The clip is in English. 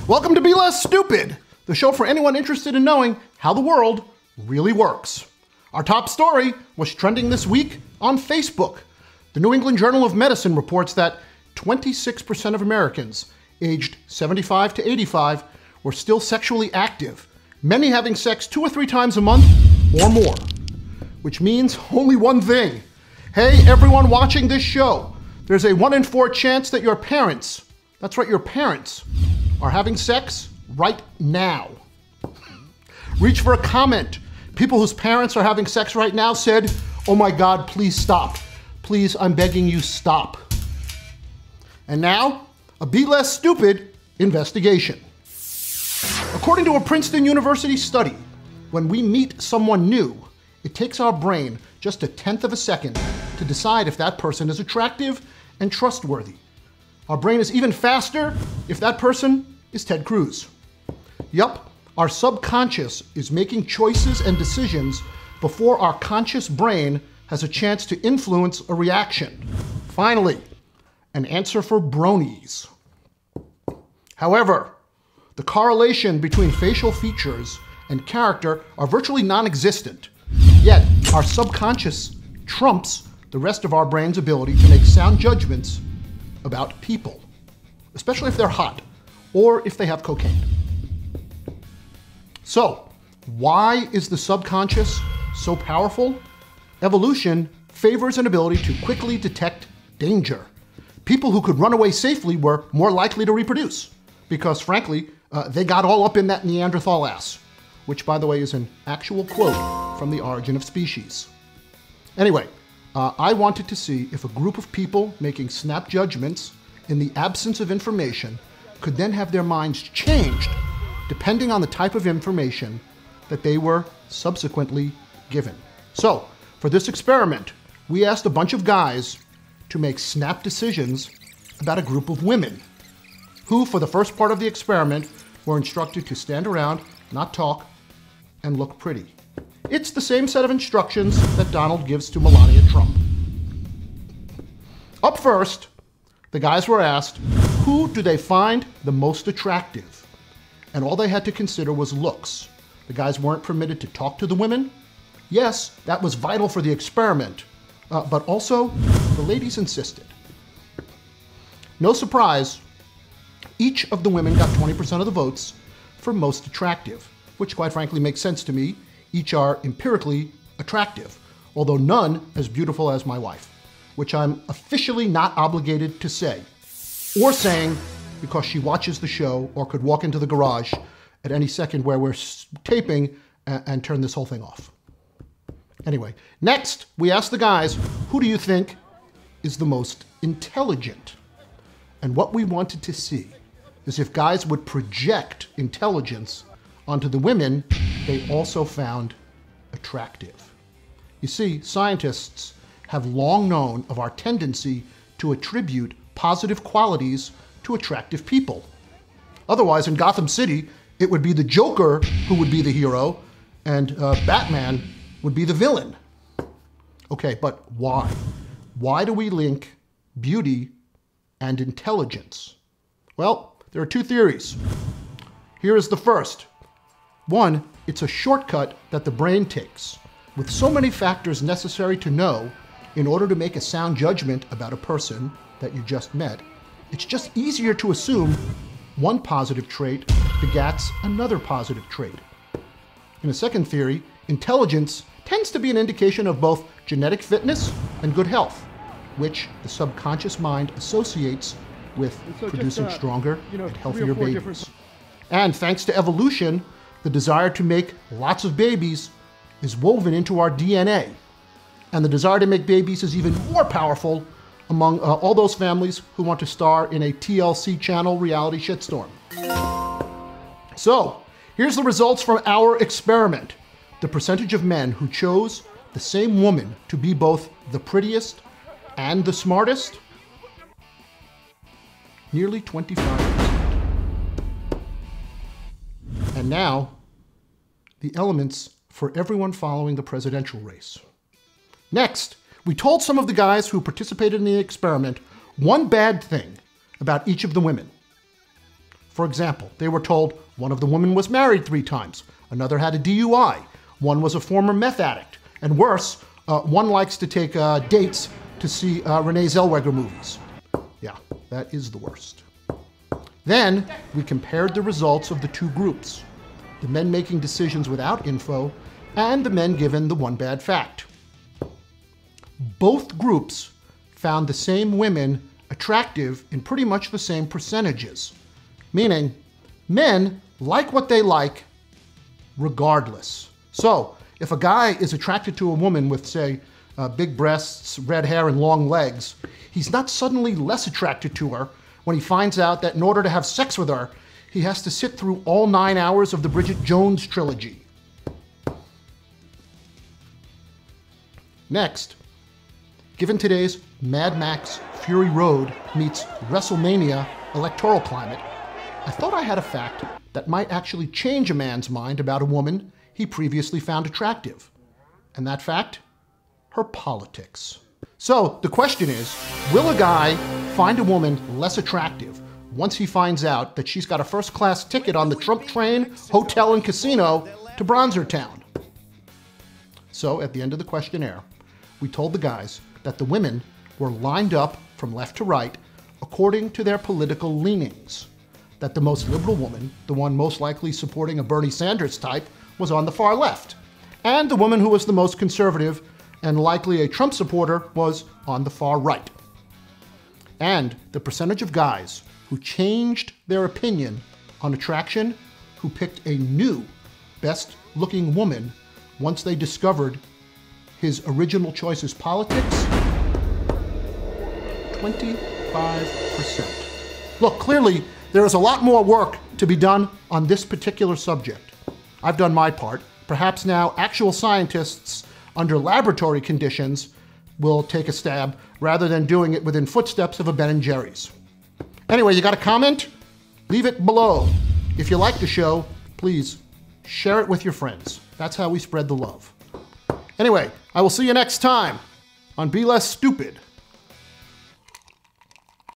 Welcome to Be Less Stupid, the show for anyone interested in knowing how the world really works. Our top story was trending this week on Facebook. The New England Journal of Medicine reports that 26% of Americans aged 75 to 85 were still sexually active, many having sex 2 or 3 times a month or more. Which means only one thing. Hey, everyone watching this show, there's a 1 in 4 chance that your parents, that's right, your parents, are having sex right now. Reach for a comment. People whose parents are having sex right now said, "Oh my God, please stop. Please, I'm begging you, stop." And now, a Be Less Stupid investigation. According to a Princeton University study, when we meet someone new, it takes our brain just 1/10 of a second to decide if that person is attractive and trustworthy. Our brain is even faster if that person is Ted Cruz. Yup, our subconscious is making choices and decisions before our conscious brain has a chance to influence a reaction. Finally, an answer for bronies. However, the correlation between facial features and character are virtually non-existent. Yet, our subconscious trumps the rest of our brain's ability to make sound judgments about people, especially if they're hot or if they have cocaine. So, why is the subconscious so powerful? Evolution favors an ability to quickly detect danger. People who could run away safely were more likely to reproduce because, frankly, they got all up in that Neanderthal ass, which, by the way, is an actual quote from The Origin of Species. Anyway, I wanted to see if a group of people making snap judgments in the absence of information could then have their minds changed depending on the type of information that they were subsequently given. So, for this experiment, we asked a bunch of guys to make snap decisions about a group of women who, for the first part of the experiment, were instructed to stand around, not talk, and look pretty. It's the same set of instructions that Donald gives to Melania Trump. Up first, the guys were asked, who do they find the most attractive? And all they had to consider was looks. The guys weren't permitted to talk to the women. Yes, that was vital for the experiment, but also the ladies insisted. No surprise, each of the women got 20% of the votes for most attractive, which quite frankly makes sense to me. Each are empirically attractive, although none as beautiful as my wife, which I'm officially not obligated to say, or saying because she watches the show or could walk into the garage at any second where we're taping and turn this whole thing off. Anyway, next we asked the guys, who do you think is the most intelligent? And what we wanted to see is if guys would project intelligence onto the women they also found attractive. You see, scientists have long known of our tendency to attribute positive qualities to attractive people. Otherwise, in Gotham City, it would be the Joker who would be the hero, and Batman would be the villain. Okay, but why? Why do we link beauty and intelligence? Well, there are 2 theories. Here is the first. One, it's a shortcut that the brain takes, with so many factors necessary to know in order to make a sound judgment about a person that you just met. It's just easier to assume one positive trait begats another positive trait. In a second theory, intelligence tends to be an indication of both genetic fitness and good health, which the subconscious mind associates with producing stronger and healthier babies. And thanks to evolution, the desire to make lots of babies is woven into our DNA. And the desire to make babies is even more powerful among all those families who want to star in a TLC channel reality shitstorm. So, here's the results from our experiment. The percentage of men who chose the same woman to be both the prettiest and the smartest, nearly 25%. And now, the elements for everyone following the presidential race. Next, we told some of the guys who participated in the experiment one bad thing about each of the women. For example, they were told one of the women was married 3 times, another had a DUI, one was a former meth addict, and worse, one likes to take dates to see Renee Zellweger movies. Yeah, that is the worst. Then we compared the results of the 2 groups, the men making decisions without info and the men given the one bad fact. Both groups found the same women attractive in pretty much the same percentages, meaning men like what they like regardless. So if a guy is attracted to a woman with, say, big breasts, red hair, and long legs, he's not suddenly less attracted to her when he finds out that in order to have sex with her, he has to sit through all 9 hours of the Bridget Jones trilogy. Next, given today's Mad Max Fury Road meets WrestleMania electoral climate, I thought I had a fact that might actually change a man's mind about a woman he previously found attractive. And that fact? Her politics. So the question is, will a guy find a woman less attractive once he finds out that she's got a first-class ticket on the Trump train, hotel, and casino to Bronzertown? So at the end of the questionnaire, we told the guys that the women were lined up from left to right according to their political leanings. That the most liberal woman, the one most likely supporting a Bernie Sanders type, was on the far left. And the woman who was the most conservative and likely a Trump supporter was on the far right. And the percentage of guys who changed their opinion on attraction, who picked a new best-looking woman once they discovered his original choice's politics, 25%. Look, clearly, there is a lot more work to be done on this particular subject. I've done my part. Perhaps now actual scientists under laboratory conditions will take a stab rather than doing it within footsteps of a Ben & Jerry's. Anyway, you got a comment? Leave it below. If you like the show, please share it with your friends. That's how we spread the love. Anyway, I will see you next time on Be Less Stupid.